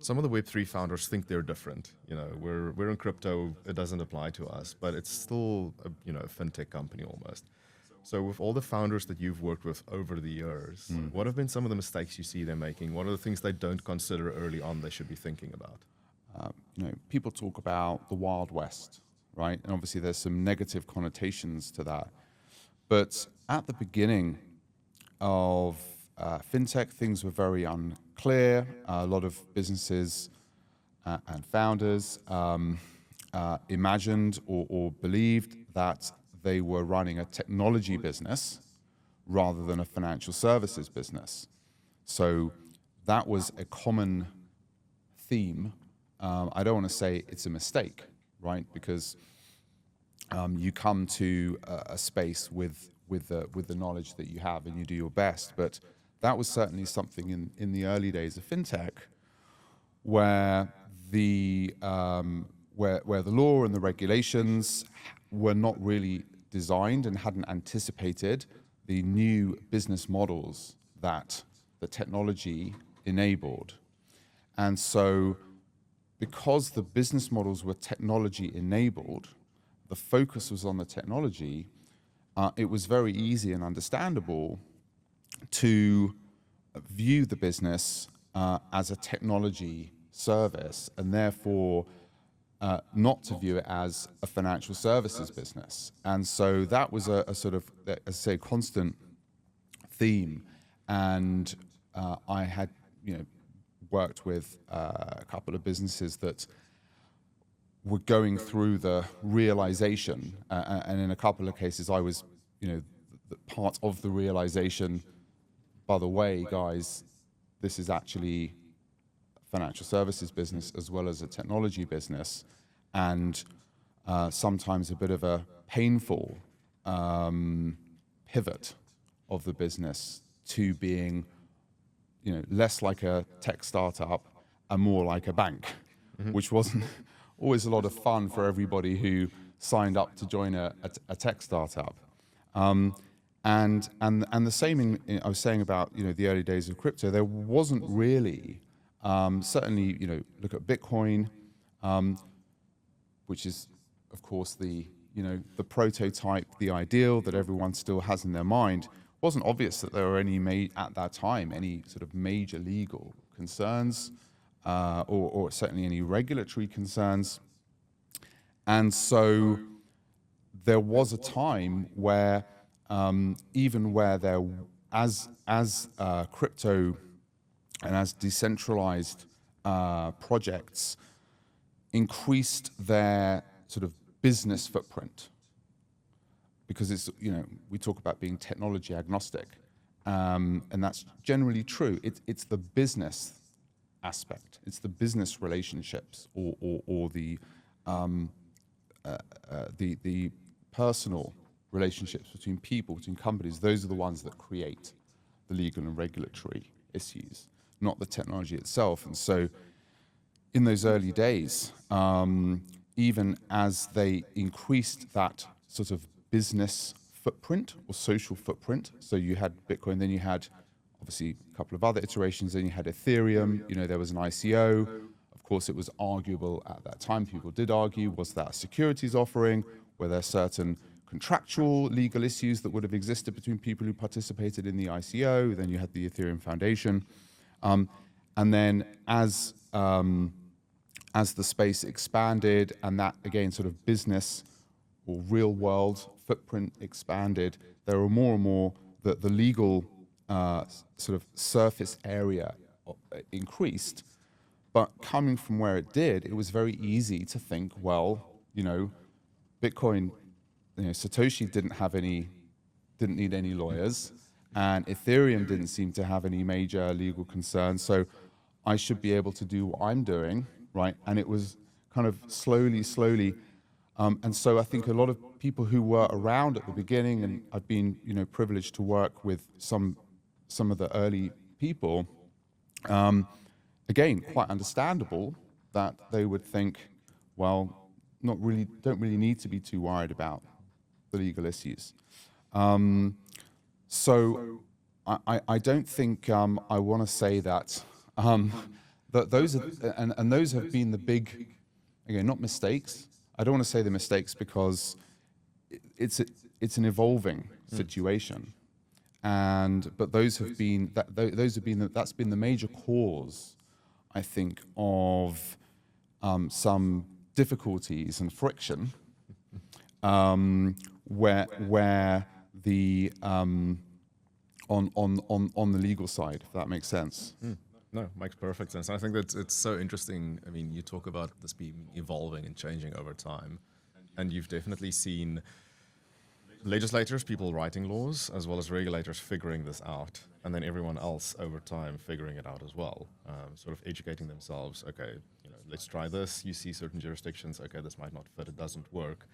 some of the Web3 founders think they're different. You know, we're in crypto, it doesn't apply to us, but it's still a fintech company almost. So with all the founders that you've worked with over the years, what have been some of the mistakes you see them making? What are the things they don't consider early on they should be thinking about? People talk about the Wild West, right? And obviously there's some negative connotations to that. But at the beginning of fintech, things were very unclear. A lot of businesses and founders imagined or believed that they were running a technology business rather than a financial services business. So that was a common theme. I don't want to say it's a mistake, right? Because you come to a space with the knowledge that you have and you do your best. But that was certainly something in the early days of fintech where the law and the regulations were not really designed and hadn't anticipated the new business models that the technology enabled. And so because the business models were technology enabled, the focus was on the technology, it was very easy and understandable to view the business as a technology service and therefore not to view it as a financial services business. And so that was a sort of, as I say, constant theme. And I had, worked with a couple of businesses that were going through the realization, and in a couple of cases, I was, the part of the realization. By the way, guys, this is actually a financial services business as well as a technology business, and sometimes a bit of a painful pivot of the business to being, less like a tech startup and more like a bank, which wasn't always a lot of fun for everybody who signed up to join a tech startup. And the same I was saying about the early days of crypto. There wasn't really certainly look at Bitcoin, which is of course the prototype, the ideal that everyone still has in their mind. It wasn't obvious that there were at that time any sort of major legal concerns or certainly any regulatory concerns. And so there was a time where even where there, as crypto and as decentralized projects increased their sort of business footprint, because it's, we talk about being technology agnostic, and that's generally true. It's the business aspect, it's the business relationships, or the personal relationships between people, between companies. Those are the ones that create the legal and regulatory issues, not the technology itself. And so in those early days, even as they increased that sort of business footprint or social footprint, so you had Bitcoin, then you had obviously a couple of other iterations, then you had Ethereum, there was an ICO. Of course, it was arguable at that time, people did argue, was that a securities offering? Were there certain contractual legal issues that would have existed between people who participated in the ICO? Then you had the Ethereum Foundation. And then as the space expanded and that, again, sort of business or real world footprint expanded, there were more and more that the legal sort of surface area increased. But coming from where it did, it was very easy to think, well, Bitcoin, Satoshi didn't need any lawyers, and Ethereum didn't seem to have any major legal concerns, so I should be able to do what I'm doing, right? And it was kind of slowly, and so I think a lot of people who were around at the beginning, and I've been, privileged to work with some of the early people, again, quite understandable that they would think, well, don't really need to be too worried about the legal issues. So I don't think I want to say that those are, and those have been the big, again, not mistakes. I don't want to say the mistakes because it's an evolving situation, but those have been that's been the major cause, I think, of some difficulties and friction, where the on the legal side, if that makes sense. No, makes perfect sense. I think that it's so interesting. I mean, you talk about this being evolving and changing over time, and you've definitely seen legislators, people writing laws, as well as regulators figuring this out, and then everyone else over time figuring it out as well, sort of educating themselves. Okay, let's try this. You see certain jurisdictions, okay, this might not fit, it doesn't work.